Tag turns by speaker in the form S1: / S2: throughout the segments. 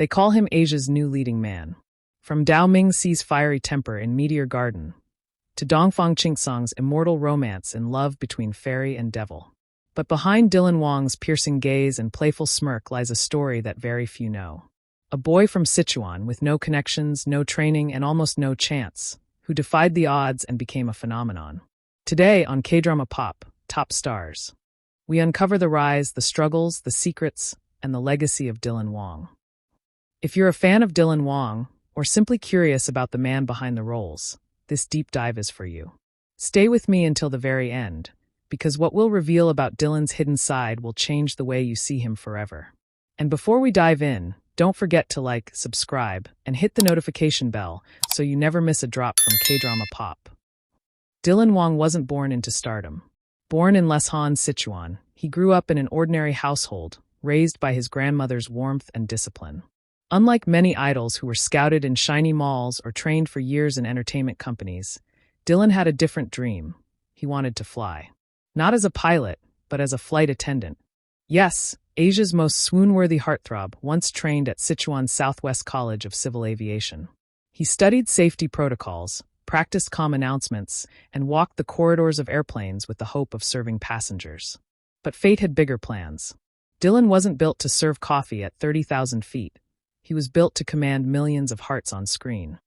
S1: They call him Asia's new leading man. From Dao Ming Si's fiery temper in Meteor Garden to Dongfang Qingsong's immortal romance and love between fairy and devil. But behind Dylan Wang's piercing gaze and playful smirk lies a story that very few know. A boy from Sichuan with no connections, no training, and almost no chance, who defied the odds and became a phenomenon. Today on K-Drama Pop, Top Stars, we uncover the rise, the struggles, the secrets, and the legacy of Dylan Wang. If you're a fan of Dylan Wang, or simply curious about the man behind the roles, this deep dive is for you. Stay with me until the very end, because what we'll reveal about Dylan's hidden side will change the way you see him forever. And before we dive in, don't forget to like, subscribe, and hit the notification bell so you never miss a drop from K-Drama Pop. Dylan Wang wasn't born into stardom. Born in Leshan, Sichuan, he grew up in an ordinary household, raised by his grandmother's warmth and discipline. Unlike many idols who were scouted in shiny malls or trained for years in entertainment companies, Dylan had a different dream. He wanted to fly. Not as a pilot, but as a flight attendant. Yes, Asia's most swoon-worthy heartthrob once trained at Sichuan's Southwest College of Civil Aviation. He studied safety protocols, practiced calm announcements, and walked the corridors of airplanes with the hope of serving passengers. But fate had bigger plans. Dylan wasn't built to serve coffee at 30,000 feet. He was built to command millions of hearts on screen.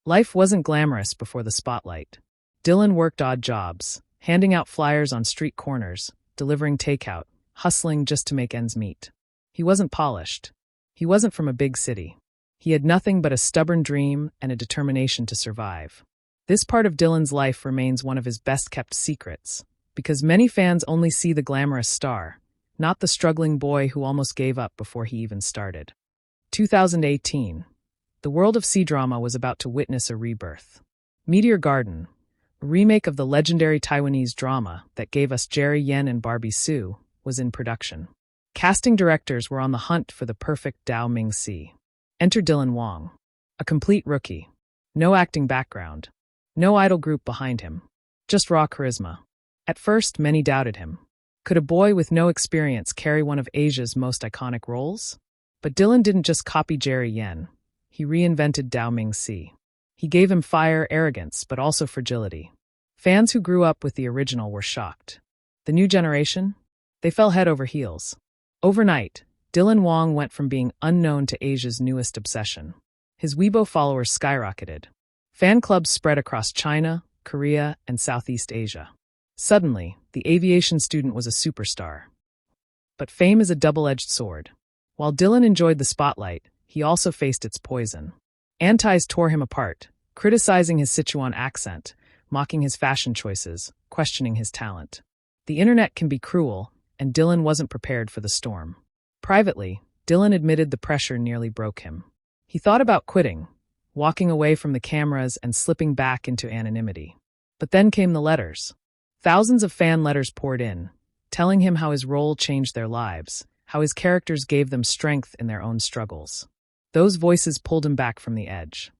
S1: Life wasn't glamorous before the spotlight. Dylan worked odd jobs, handing out flyers on street corners, delivering takeout, hustling just to make ends meet. He wasn't polished. He wasn't from a big city. He had nothing but a stubborn dream and a determination to survive. This part of Dylan's life remains one of his best-kept secrets, because many fans only see the glamorous star, not the struggling boy who almost gave up before he even started. 2018. The world of C-drama was about to witness a rebirth. Meteor Garden, a remake of the legendary Taiwanese drama that gave us Jerry Yen and Barbie Sue, was in production. Casting directors were on the hunt for the perfect Dao Ming Si. Enter Dylan Wang, a complete rookie. No acting background. No idol group behind him. Just raw charisma. At first, many doubted him. Could a boy with no experience carry one of Asia's most iconic roles? But Dylan didn't just copy Jerry Yen. He reinvented Dao Ming Si. He gave him fire, arrogance, but also fragility. Fans who grew up with the original were shocked. The new generation? They fell head over heels. Overnight, Dylan Wang went from being unknown to Asia's newest obsession. His Weibo followers skyrocketed. Fan clubs spread across China, Korea, and Southeast Asia. Suddenly, the aviation student was a superstar. But fame is a double-edged sword. While Dylan enjoyed the spotlight, he also faced its poison. Antis tore him apart, criticizing his Sichuan accent, mocking his fashion choices, questioning his talent. The internet can be cruel, and Dylan wasn't prepared for the storm. Privately, Dylan admitted the pressure nearly broke him. He thought about quitting, walking away from the cameras and slipping back into anonymity. But then came the letters. Thousands of fan letters poured in, telling him how his role changed their lives, how his characters gave them strength in their own struggles. Those voices pulled him back from the edge.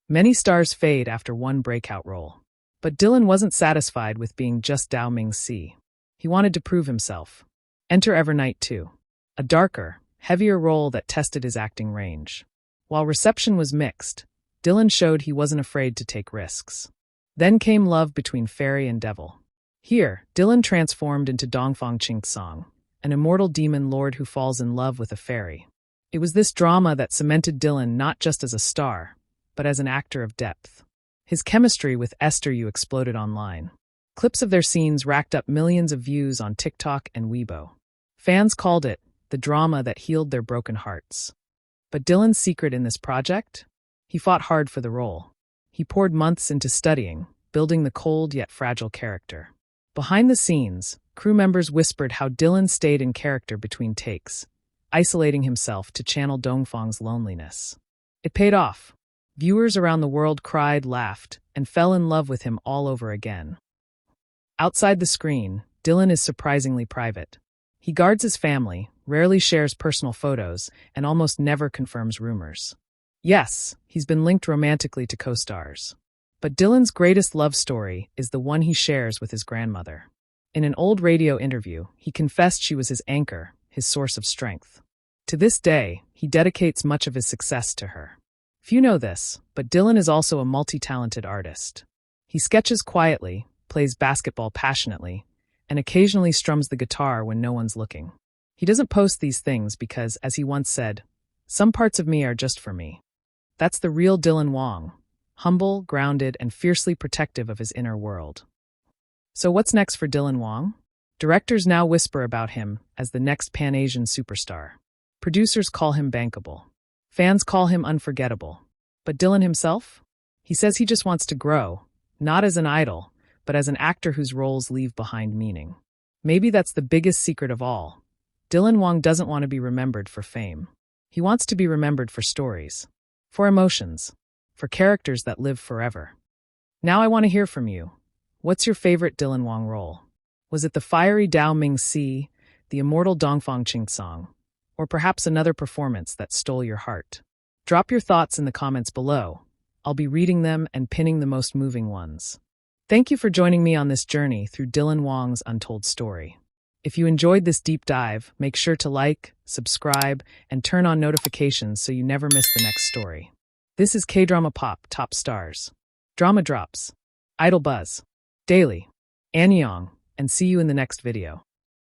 S1: Many stars fade after one breakout role. But Dylan wasn't satisfied with being just Dao Ming Si. He wanted to prove himself. Enter Evernight 2. A darker, heavier role that tested his acting range. While reception was mixed, Dylan showed he wasn't afraid to take risks. Then came Love Between Fairy and Devil. Here, Dylan transformed into Dongfang Qingsong, an immortal demon lord who falls in love with a fairy. It was this drama that cemented Dylan not just as a star, but as an actor of depth. His chemistry with Esther Yu exploded online. Clips of their scenes racked up millions of views on TikTok and Weibo. Fans called it the drama that healed their broken hearts. But Dylan's secret in this project? He fought hard for the role. He poured months into studying, building the cold yet fragile character. Behind the scenes, crew members whispered how Dylan stayed in character between takes, isolating himself to channel Dongfang's loneliness. It paid off. Viewers around the world cried, laughed, and fell in love with him all over again. Outside the screen, Dylan is surprisingly private. He guards his family, rarely shares personal photos, and almost never confirms rumors. Yes, he's been linked romantically to co-stars. But Dylan's greatest love story is the one he shares with his grandmother. In an old radio interview, he confessed she was his anchor, his source of strength. To this day, he dedicates much of his success to her. Few know this, but Dylan is also a multi-talented artist. He sketches quietly, plays basketball passionately, and occasionally strums the guitar when no one's looking. He doesn't post these things because, as he once said, "Some parts of me are just for me." That's the real Dylan Wang, humble, grounded, and fiercely protective of his inner world. So what's next for Dylan Wang? Directors now whisper about him as the next Pan-Asian superstar. Producers call him bankable. Fans call him unforgettable. But Dylan himself? He says he just wants to grow, not as an idol, but as an actor whose roles leave behind meaning. Maybe that's the biggest secret of all. Dylan Wang doesn't want to be remembered for fame. He wants to be remembered for stories, for emotions, for characters that live forever. Now I want to hear from you. What's your favorite Dylan Wang role? Was it the fiery Dao Ming Si, the immortal Dongfang Qing song, or perhaps another performance that stole your heart? Drop your thoughts in the comments below. I'll be reading them and pinning the most moving ones. Thank you for joining me on this journey through Dylan Wang's untold story. If you enjoyed this deep dive, make sure to like, subscribe, and turn on notifications so you never miss the next story. This is K-Drama Pop Top Stars. Drama Drops. Idol Buzz. Daily. Annyeong, and see you in the next video.